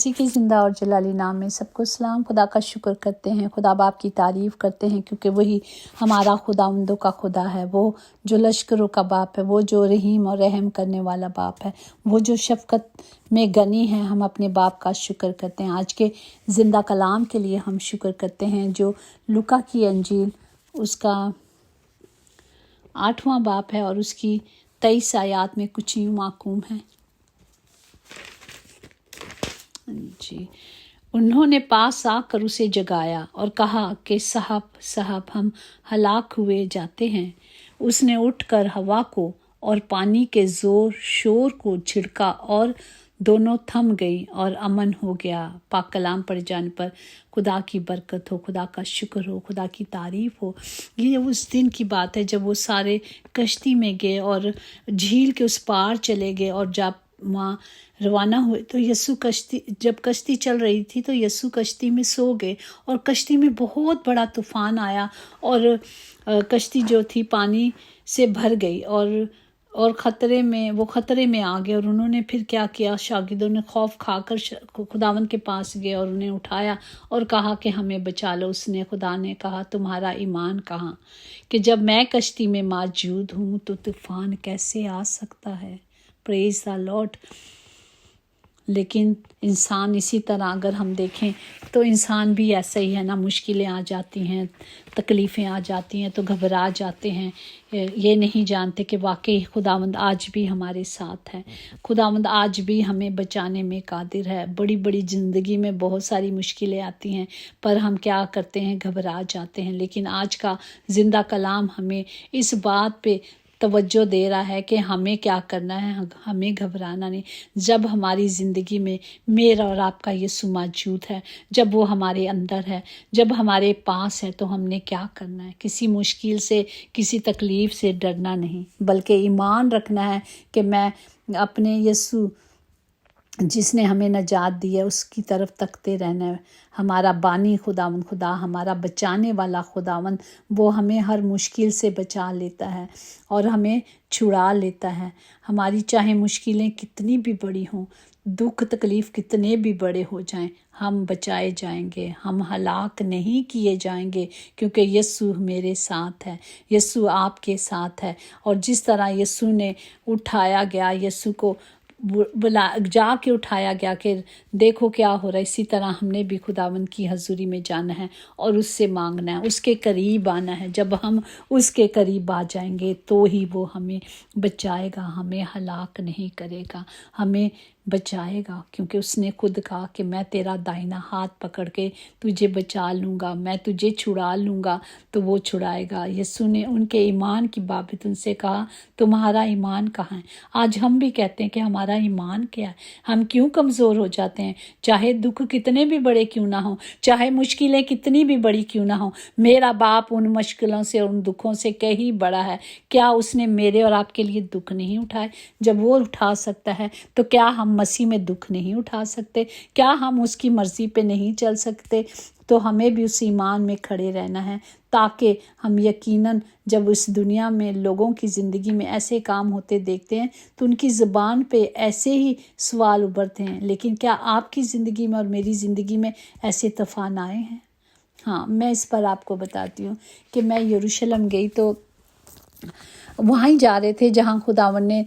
मसीह की ज़िंदा और जलाली नाम में सबको सलाम। खुदा का शुक्र करते हैं, खुदा बाप की तारीफ़ करते हैं, क्योंकि वही हमारा खुदावंदों का खुदा है। वो जो लश्करों का बाप है, वो जो रहीम और रहम करने वाला बाप है, वो जो शफ़क़त में गनी है। हम अपने बाप का शुक्र करते हैं। आज के ज़िंदा कलाम के लिए हम शुक्र करते हैं, जो लूका की अंजील उसका 8वां बाप है और उसकी 23 आयत में कुछ यूँ माकूम है जी। उन्होंने पास आकर उसे जगाया और कहा कि साहब साहब, हम हलाक हुए जाते हैं। उसने उठकर हवा को और पानी के ज़ोर शोर को झिड़का और दोनों थम गई और अमन हो गया। पाक कलाम पढ़ जाने पर खुदा की बरकत हो, खुदा का शुक्र हो, खुदा की तारीफ़ हो। ये उस दिन की बात है जब वो सारे कश्ती में गए और झील के उस पार चले गए, और जब वहाँ रवाना हुए तो जब कश्ती चल रही थी तो यीशु कश्ती में सो गए, और कश्ती में बहुत बड़ा तूफ़ान आया और कश्ती जो थी पानी से भर गई और खतरे में आ गए। और उन्होंने फिर क्या किया, शागिर्दों ने खौफ खाकर खुदावंद के पास गए और उन्हें उठाया और कहा कि हमें बचा लो। खुदा ने कहा, तुम्हारा ईमान कहाँ, कि जब मैं कश्ती में मौजूद हूँ तो तूफ़ान कैसे आ सकता है। Praise the Lord. लेकिन इंसान इसी तरह अगर हम देखें तो इंसान भी ऐसा ही है ना, मुश्किलें आ जाती हैं, तकलीफ़ें आ जाती हैं तो घबरा जाते हैं। ये नहीं जानते कि वाकई खुदावंद आज भी हमारे साथ है। खुदावंद आज भी हमें बचाने में कादिर है। बड़ी बड़ी ज़िंदगी में बहुत सारी मुश्किलें आती हैं, पर हम क्या करते हैं, घबरा जाते हैं। लेकिन आज का ज़िंदा कलाम हमें इस बात पे तवज्जो दे रहा है कि हमें क्या करना है, हमें घबराना नहीं। जब हमारी ज़िंदगी में मेरा और आपका यीशु मौजूद है, जब वो हमारे अंदर है, जब हमारे पास है, तो हमने क्या करना है, किसी मुश्किल से, किसी तकलीफ़ से डरना नहीं, बल्कि ईमान रखना है कि मैं अपने यीशु जिसने हमें नजात दी है उसकी तरफ तकते रहना है। हमारा बानी खुदावंद, खुदा हमारा बचाने वाला खुदावंद, वो हमें हर मुश्किल से बचा लेता है और हमें छुड़ा लेता है। हमारी चाहे मुश्किलें कितनी भी बड़ी हों, दुख तकलीफ़ कितने भी बड़े हो जाएं, हम बचाए जाएंगे, हम हलाक नहीं किए जाएंगे, क्योंकि यीशु मेरे साथ है, यीशु आपके साथ है। और जिस तरह यीशु ने उठाया गया, यीशु को जाके उठाया गया कि देखो क्या हो रहा है, इसी तरह हमने भी खुदावंद की हजूरी में जाना है और उससे मांगना है, उसके करीब आना है। जब हम उसके करीब आ जाएंगे तो ही वो हमें बचाएगा, हमें हलाक नहीं करेगा, हमें बचाएगा, क्योंकि उसने खुद कहा कि मैं तेरा दाहिना हाथ पकड़ के तुझे बचा लूँगा, मैं तुझे छुड़ा लूँगा, तो वो छुड़ाएगा। यीशु ने उनके ईमान की बाबत उनसे कहा, तुम्हारा ईमान कहाँ है। आज हम भी कहते हैं कि हमारा ईमान क्या है, हम क्यों कमज़ोर हो जाते हैं। चाहे दुख कितने भी बड़े क्यों ना हो, चाहे मुश्किलें कितनी भी बड़ी क्यों ना हो, मेरा बाप उन मुश्किलों से, उन दुखों से कहीं बड़ा है। क्या उसने मेरे और आपके लिए दुख नहीं उठाए? जब वो उठा सकता है तो क्या हम मसीह में दुख नहीं उठा सकते? क्या हम उसकी मर्ज़ी पे नहीं चल सकते? तो हमें भी उस ईमान में खड़े रहना है, ताकि हम यकीनन जब इस दुनिया में लोगों की ज़िंदगी में ऐसे काम होते देखते हैं तो उनकी ज़ुबान पे ऐसे ही सवाल उभरते हैं, लेकिन क्या आपकी ज़िंदगी में और मेरी ज़िंदगी में ऐसे तूफ़ान आए हैं? हाँ, मैं इस पर आपको बताती हूँ कि मैं यरूशलेम गई तो वहाँ ही जा रहे थे जहाँ खुदावन ने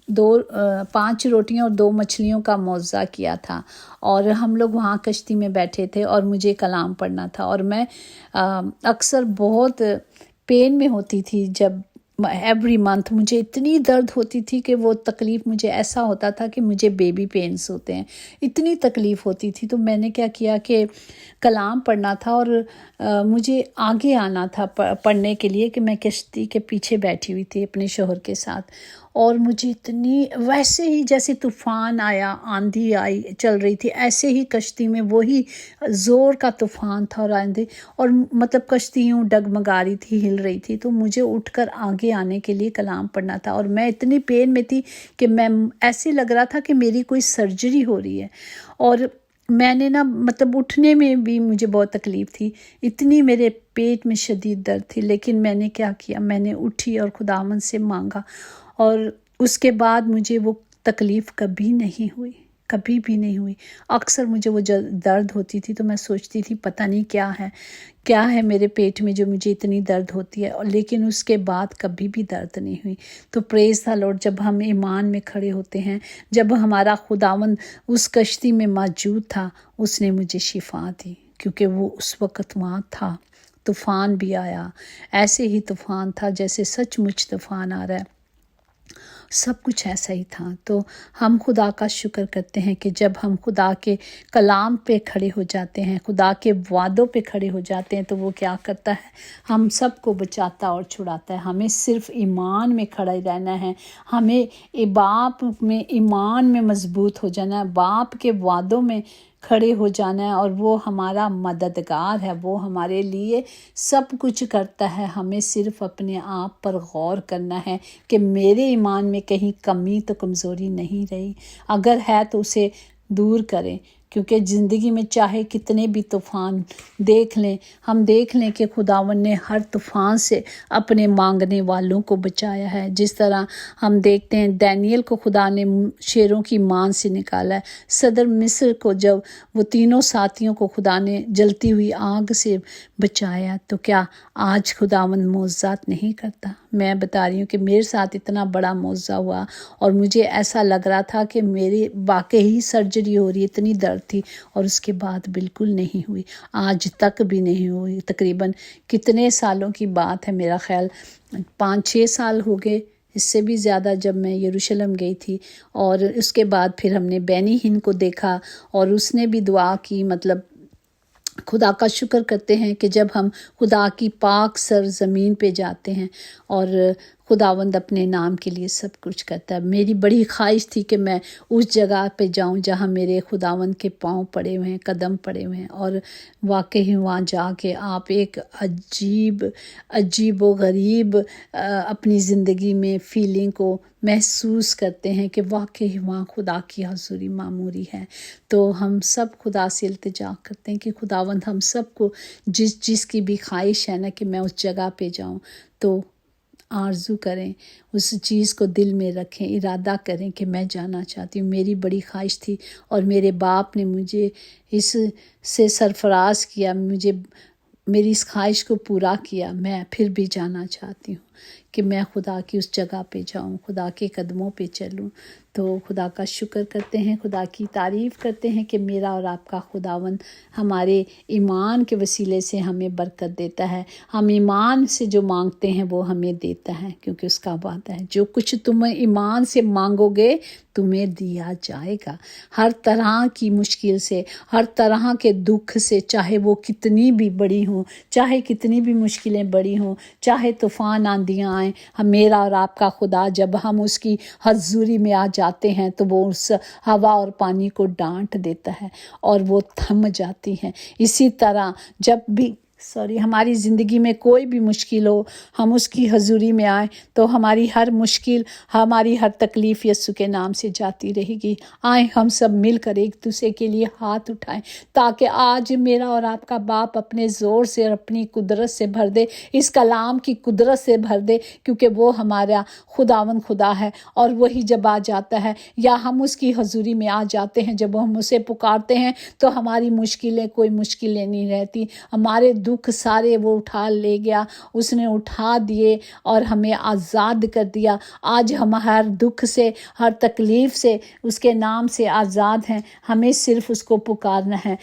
5 रोटियां और 2 मछलियों का मौज़ा किया था। और हम लोग वहाँ कश्ती में बैठे थे और मुझे कलाम पढ़ना था। और मैं अक्सर बहुत पेन में होती थी। जब एवरी मंथ मुझे इतनी दर्द होती थी कि वो तकलीफ़, मुझे ऐसा होता था कि मुझे बेबी पेन्स होते हैं, इतनी तकलीफ़ होती थी। तो मैंने क्या किया कि कलाम पढ़ना था और मुझे आगे आना था पढ़ने के लिए, कि मैं कश्ती के पीछे बैठी हुई थी अपने शौहर के साथ। और मुझे इतनी, वैसे ही जैसे तूफ़ान आया, आंधी आई चल रही थी, ऐसे ही कश्ती में वही ज़ोर का तूफ़ान था और आंधी, और मतलब कश्ती यूँ डगमगा रही थी, हिल रही थी। तो मुझे उठकर आगे आने के लिए कलाम पढ़ना था। और मैं इतनी पेन में थी कि मैं, ऐसे लग रहा था कि मेरी कोई सर्जरी हो रही है। और मैंने ना, मतलब उठने में भी मुझे बहुत तकलीफ़ थी, इतनी मेरे पेट में शदीद दर्द थी। लेकिन मैंने क्या किया, मैंने उठी और खुदावंद से मांगा, और उसके बाद मुझे वो तकलीफ़ कभी नहीं हुई, कभी भी नहीं हुई। अक्सर मुझे वो दर्द होती थी तो मैं सोचती थी पता नहीं क्या है मेरे पेट में जो मुझे इतनी दर्द होती है, और लेकिन उसके बाद कभी भी दर्द नहीं हुई। तो प्रेज़ द लॉर्ड, जब हम ईमान में खड़े होते हैं, जब हमारा खुदावंद उस कश्ती में मौजूद था, उसने मुझे शिफा दी, क्योंकि वो उस वक़्त वहाँ था। तूफ़ान भी आया, ऐसे ही तूफ़ान था जैसे सचमुच तूफ़ान आ रहा है, सब कुछ ऐसा ही था। तो हम खुदा का शुक्र करते हैं कि जब हम खुदा के कलाम पे खड़े हो जाते हैं, खुदा के वादों पे खड़े हो जाते हैं, तो वो क्या करता है, हम सबको बचाता और छुड़ाता है। हमें सिर्फ ईमान में खड़े रहना है, हमें बाप में ईमान में मजबूत हो जाना है, बाप के वादों में खड़े हो जाना है, और वो हमारा मददगार है, वो हमारे लिए सब कुछ करता है। हमें सिर्फ अपने आप पर गौर करना है कि मेरे ईमान में कहीं कमी तो कमज़ोरी नहीं रही, अगर है तो उसे दूर करें। क्योंकि ज़िंदगी में चाहे कितने भी तूफ़ान हम देख लें कि खुदावन ने हर तूफ़ान से अपने मांगने वालों को बचाया है। जिस तरह हम देखते हैं दानियल को खुदा ने शेरों की मान से निकाला है, सदर मिस्र को जब वो तीनों साथियों को खुदा ने जलती हुई आग से बचाया, तो क्या आज खुदावन मौज़ात नहीं करता? मैं बता रही हूँ कि मेरे साथ इतना बड़ा मौज़ा हुआ और मुझे ऐसा लग रहा था कि मेरी वाकई सर्जरी हो रही, इतनी दर्द थी, और उसके बाद बिल्कुल नहीं हुई, आज तक भी नहीं हुई। तकरीबन कितने सालों की बात है, मेरा ख्याल 5-6 साल हो गए, इससे भी ज़्यादा, जब मैं यरूशलेम गई थी। और उसके बाद फिर हमने बेनी हिन को देखा और उसने भी दुआ की। मतलब खुदा का शुक्र करते हैं कि जब हम खुदा की पाक सर ज़मीन पे जाते हैं और खुदावंद अपने नाम के लिए सब कुछ करता है। मेरी बड़ी ख्वाहिश थी कि मैं उस जगह पे जाऊं जहां मेरे खुदावंद के पांव पड़े हुए हैं, कदम पड़े हुए हैं, और वाकई वहाँ जाके आप एक अजीब व गरीब अपनी ज़िंदगी में फीलिंग को महसूस करते हैं कि वाकई वहाँ खुदा की हज़ूरी मामूरी है। तो हम सब खुदा से इल्तिजा करते हैं कि खुदावंद हम सबको जिस की भी ख्वाहिश है ना कि मैं उस जगह पे जाऊं, तो आरज़ू करें, उस चीज़ को दिल में रखें, इरादा करें कि मैं जाना चाहती हूँ। मेरी बड़ी ख्वाहिश थी और मेरे बाप ने मुझे इस से सरफराज किया, मुझे मेरी इस ख्वाहिश को पूरा किया। मैं फिर भी जाना चाहती हूँ कि मैं खुदा की उस जगह पे जाऊँ, खुदा के कदमों पे चलूँ। तो खुदा का शुक्र करते हैं, खुदा की तारीफ़ करते हैं कि मेरा और आपका खुदावंद हमारे ईमान के वसीले से हमें बरकत देता है। हम ईमान से जो मांगते हैं वो हमें देता है, क्योंकि उसका वादा है जो कुछ तुम ईमान से मांगोगे तुम्हें दिया जाएगा। हर तरह की मुश्किल से, हर तरह के दुख से, चाहे वो कितनी भी बड़ी हों, चाहे कितनी भी मुश्किलें बड़ी हों, चाहे तूफ़ान आंधियाँ आएँ, मेरा और आपका खुदा जब हम उसकी हज़ूरी में आ जाते हैं तो वो उस हवा और पानी को डांट देता है और वो थम जाती हैं। इसी तरह जब भी हमारी ज़िंदगी में कोई भी मुश्किल हो, हम उसकी हज़ूरी में आए तो हमारी हर मुश्किल, हमारी हर तकलीफ़ यीशु के नाम से जाती रहेगी। आए हम सब मिलकर एक दूसरे के लिए हाथ उठाएं, ताकि आज मेरा और आपका बाप अपने ज़ोर से और अपनी कुदरत से भर दे, इस कलाम की कुदरत से भर दे, क्योंकि वो हमारा खुदावंद खुदा है। और वही जब आ जाता है या हम उसकी हज़ूरी में आ जाते हैं, जब हम उसे पुकारते हैं तो हमारी मुश्किलें कोई मुश्किलें नहीं रहती। हमारे दुख सारे वो उठा ले गया, उसने उठा दिए और हमें आज़ाद कर दिया। आज हम हर दुख से, हर तकलीफ़ से उसके नाम से आज़ाद हैं। हमें सिर्फ उसको पुकारना है,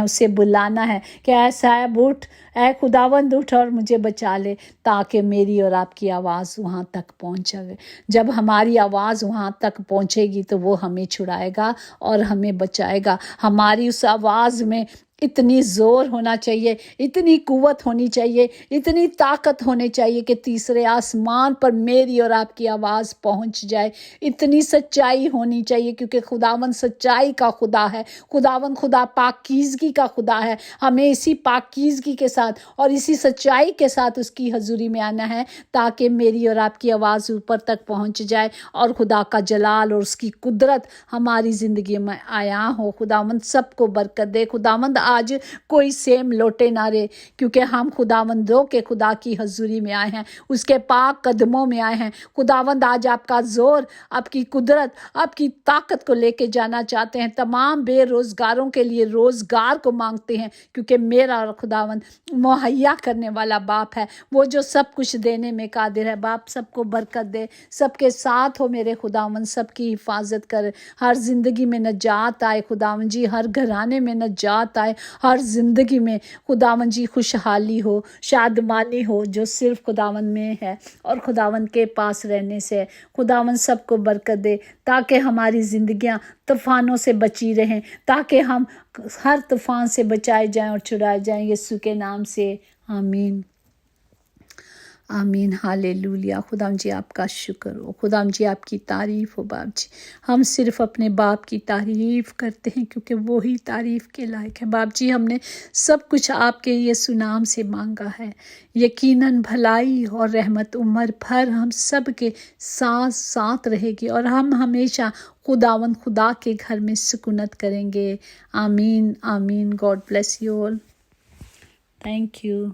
उसे बुलाना है कि ऐ साहब उठ, ऐ खुदावंद उठ और मुझे बचा ले, ताकि मेरी और आपकी आवाज़ वहाँ तक पहुँच जाए। जब हमारी आवाज़ वहाँ तक पहुँचेगी तो वो हमें छुड़ाएगा और हमें बचाएगा। हमारी उस आवाज़ में इतनी ज़ोर होना चाहिए, इतनी कुव्वत होनी चाहिए, इतनी ताकत होनी चाहिए कि तीसरे आसमान पर मेरी और आपकी आवाज़ पहुंच जाए। इतनी सच्चाई होनी चाहिए, क्योंकि खुदावंद सच्चाई का खुदा है, खुदावंद खुदा पाकीज़गी का खुदा है। हमें इसी पाकीज़गी के साथ और इसी सच्चाई के साथ उसकी हज़ूरी में आना है, ताकि मेरी और आपकी आवाज़ ऊपर तक पहुंच जाए और खुदा का जलाल और उसकी कुदरत हमारी ज़िंदगी में आया हो। खुदावंद सबको बरकत दे। खुदावंद آج کوئی سیم لوٹے نہ رہے، کیونکہ ہم خداوندوں کے خدا کی حضوری میں آئے ہیں، اس کے پاک قدموں میں آئے ہیں۔ خداوند آج آپ کا زور، آپ کی قدرت، آپ کی طاقت کو لے کے جانا چاہتے ہیں۔ تمام بے روزگاروں کے لیے روزگار کو مانگتے ہیں، کیونکہ میرا خداوند مہیا کرنے والا باپ ہے، وہ جو سب کچھ دینے میں قادر ہے۔ باپ سب کو برکت دے، سب کے ساتھ ہو میرے خداوند، سب کی حفاظت کر، ہر زندگی میں نجات آئے خداوند جی، ہر گھرانے میں نجات آئے، ہر زندگی میں خداوند جی خوشحالی ہو، شادمانی ہو، جو صرف خداوند میں ہے اور خداوند کے پاس رہنے سے۔ خداوند سب کو برکت دے، تاکہ ہماری زندگیاں طوفانوں سے بچی رہیں، تاکہ ہم ہر طوفان سے بچائے جائیں اور چھڑائے جائیں، یسوع کے نام سے آمین آمین ہالےلویا۔ خداوند جی آپ کا شکر ہو، خداوند جی آپ کی تعریف ہو باپ جی۔ ہم صرف اپنے باپ کی تعریف کرتے ہیں، کیونکہ وہی تعریف کے لائق ہے باپ جی۔ ہم نے سب کچھ آپ کے یسوع نام سے مانگا ہے، یقیناً بھلائی اور رحمت عمر بھر ہم سب کے ساتھ ساتھ رہے گی، اور ہم ہمیشہ خداوند خدا کے گھر میں سکونت کریں گے۔ آمین آمین۔ God bless you all. Thank you.